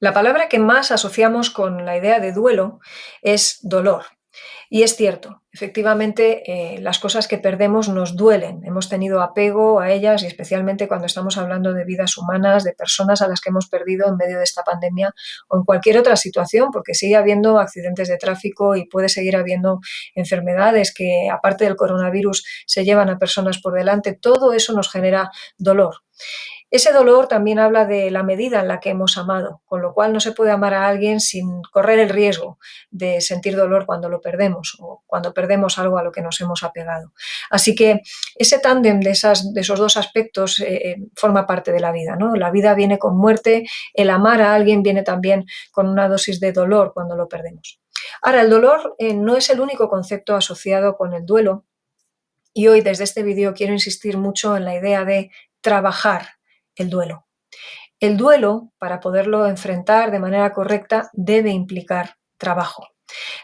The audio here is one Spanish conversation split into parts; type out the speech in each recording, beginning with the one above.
La palabra que más asociamos con la idea de duelo es dolor. Y es cierto, efectivamente, las cosas que perdemos nos duelen. Hemos tenido apego a ellas y especialmente cuando estamos hablando de vidas humanas, de personas a las que hemos perdido en medio de esta pandemia o en cualquier otra situación, porque sigue habiendo accidentes de tráfico y puede seguir habiendo enfermedades que, aparte del coronavirus, se llevan a personas por delante. Todo eso nos genera dolor. Ese dolor también habla de la medida en la que hemos amado, con lo cual no se puede amar a alguien sin correr el riesgo de sentir dolor cuando lo perdemos o cuando perdemos algo a lo que nos hemos apegado. Así que ese tándem de esos dos aspectos forma parte de la vida, ¿no? La vida viene con muerte, el amar a alguien viene también con una dosis de dolor cuando lo perdemos. Ahora, el dolor no es el único concepto asociado con el duelo y hoy desde este vídeo quiero insistir mucho en la idea de trabajar el duelo. El duelo, para poderlo enfrentar de manera correcta, debe implicar trabajo.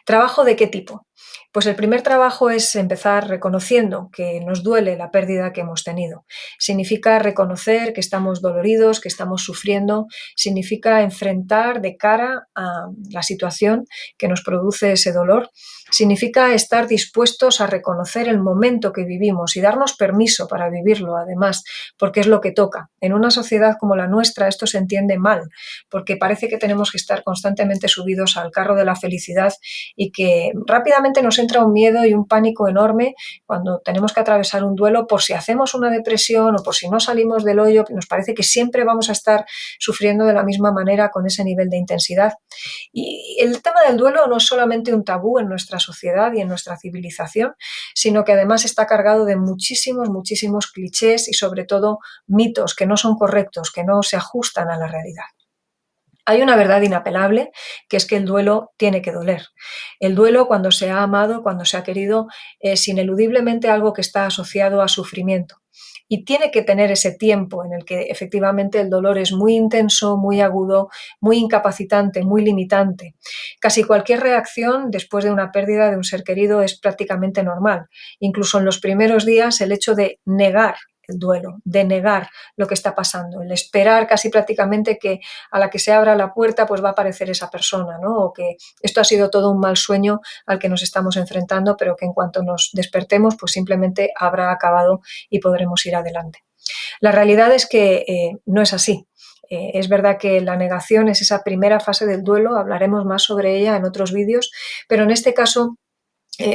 ¿Trabajo de qué tipo? Pues el primer trabajo es empezar reconociendo que nos duele la pérdida que hemos tenido. Significa reconocer que estamos doloridos, que estamos sufriendo, significa enfrentar de cara a la situación que nos produce ese dolor, significa estar dispuestos a reconocer el momento que vivimos y darnos permiso para vivirlo, además, porque es lo que toca. En una sociedad como la nuestra esto se entiende mal, porque parece que tenemos que estar constantemente subidos al carro de la felicidad y que rápidamente nos entra un miedo y un pánico enorme cuando tenemos que atravesar un duelo por si hacemos una depresión o por si no salimos del hoyo, nos parece que siempre vamos a estar sufriendo de la misma manera con ese nivel de intensidad. Y el tema del duelo no es solamente un tabú en nuestra sociedad y en nuestra civilización, sino que además está cargado de muchísimos, muchísimos clichés y sobre todo mitos que no son correctos, que no se ajustan a la realidad. Hay una verdad inapelable, que es que el duelo tiene que doler. El duelo, cuando se ha amado, cuando se ha querido, es ineludiblemente algo que está asociado a sufrimiento. Y tiene que tener ese tiempo en el que efectivamente el dolor es muy intenso, muy agudo, muy incapacitante, muy limitante. Casi cualquier reacción después de una pérdida de un ser querido es prácticamente normal. Incluso en los primeros días el hecho de negar el duelo, de negar lo que está pasando, el esperar casi prácticamente que a la que se abra la puerta pues va a aparecer esa persona, ¿no? O que esto ha sido todo un mal sueño al que nos estamos enfrentando, pero que en cuanto nos despertemos pues simplemente habrá acabado y podremos ir adelante. La realidad es que no es así. Es verdad que la negación es esa primera fase del duelo, hablaremos más sobre ella en otros vídeos, pero en este caso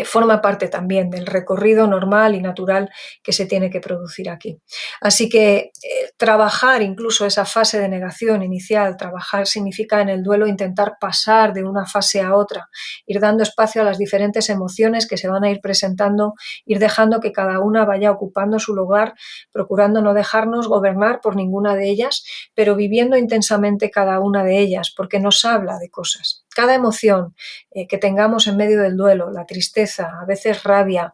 forma parte también del recorrido normal y natural que se tiene que producir aquí. Así que trabajar incluso esa fase de negación inicial, trabajar significa en el duelo intentar pasar de una fase a otra, ir dando espacio a las diferentes emociones que se van a ir presentando, ir dejando que cada una vaya ocupando su lugar, procurando no dejarnos gobernar por ninguna de ellas, pero viviendo intensamente cada una de ellas, porque nos habla de cosas. Cada emoción que tengamos en medio del duelo, la tristeza, a veces rabia,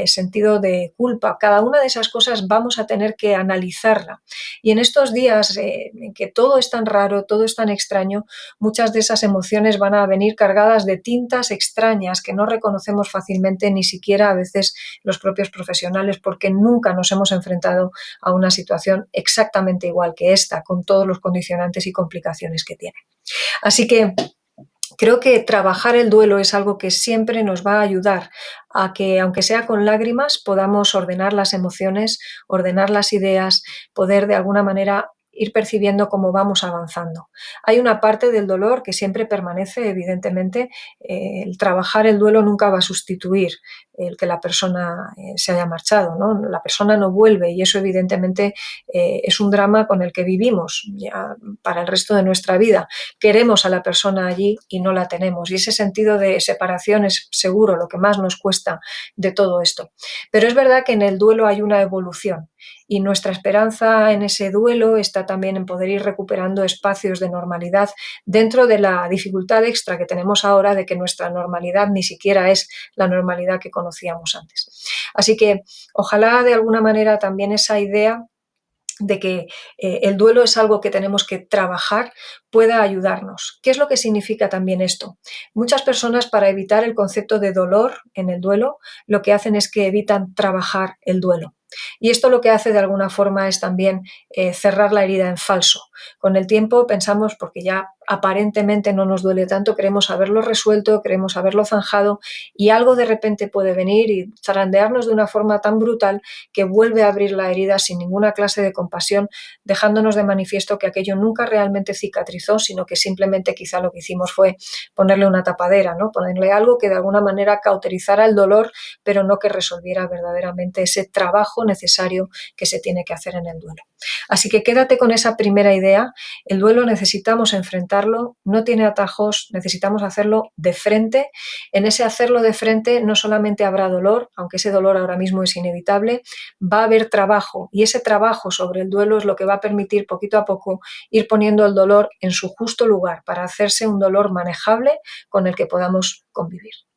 sentido de culpa, cada una de esas cosas vamos a tener que analizarla. Y en estos días en que todo es tan raro, todo es tan extraño, muchas de esas emociones van a venir cargadas de tintas extrañas que no reconocemos fácilmente ni siquiera a veces los propios profesionales, porque nunca nos hemos enfrentado a una situación exactamente igual que esta, con todos los condicionantes y complicaciones que tiene. Así que creo que trabajar el duelo es algo que siempre nos va a ayudar a que, aunque sea con lágrimas, podamos ordenar las emociones, ordenar las ideas, poder de alguna manera ir percibiendo cómo vamos avanzando. Hay una parte del dolor que siempre permanece, evidentemente. El trabajar el duelo nunca va a sustituir el que la persona se haya marchado, ¿no? La persona no vuelve y eso evidentemente es un drama con el que vivimos ya para el resto de nuestra vida. Queremos a la persona allí y no la tenemos. Y ese sentido de separación es seguro lo que más nos cuesta de todo esto. Pero es verdad que en el duelo hay una evolución y nuestra esperanza en ese duelo está también en poder ir recuperando espacios de normalidad dentro de la dificultad extra que tenemos ahora de que nuestra normalidad ni siquiera es la normalidad que conocíamos antes. Así que ojalá de alguna manera también esa idea de que el duelo es algo que tenemos que trabajar, pueda ayudarnos. ¿Qué es lo que significa también esto? Muchas personas, para evitar el concepto de dolor en el duelo, lo que hacen es que evitan trabajar el duelo. Y esto lo que hace de alguna forma es también cerrar la herida en falso. Con el tiempo pensamos, porque ya aparentemente no nos duele tanto, creemos haberlo resuelto, creemos haberlo zanjado y algo de repente puede venir y zarandearnos de una forma tan brutal que vuelve a abrir la herida sin ninguna clase de compasión, dejándonos de manifiesto que aquello nunca realmente cicatrizó, sino que simplemente quizá lo que hicimos fue ponerle una tapadera, ¿no? Ponerle algo que de alguna manera cauterizara el dolor, pero no que resolviera verdaderamente ese trabajo necesario que se tiene que hacer en el duelo. Así que quédate con esa primera idea. El duelo necesitamos enfrentarlo, no tiene atajos, necesitamos hacerlo de frente. En ese hacerlo de frente no solamente habrá dolor, aunque ese dolor ahora mismo es inevitable, va a haber trabajo y ese trabajo sobre el duelo es lo que va a permitir poquito a poco ir poniendo el dolor en su justo lugar para hacerse un dolor manejable con el que podamos convivir.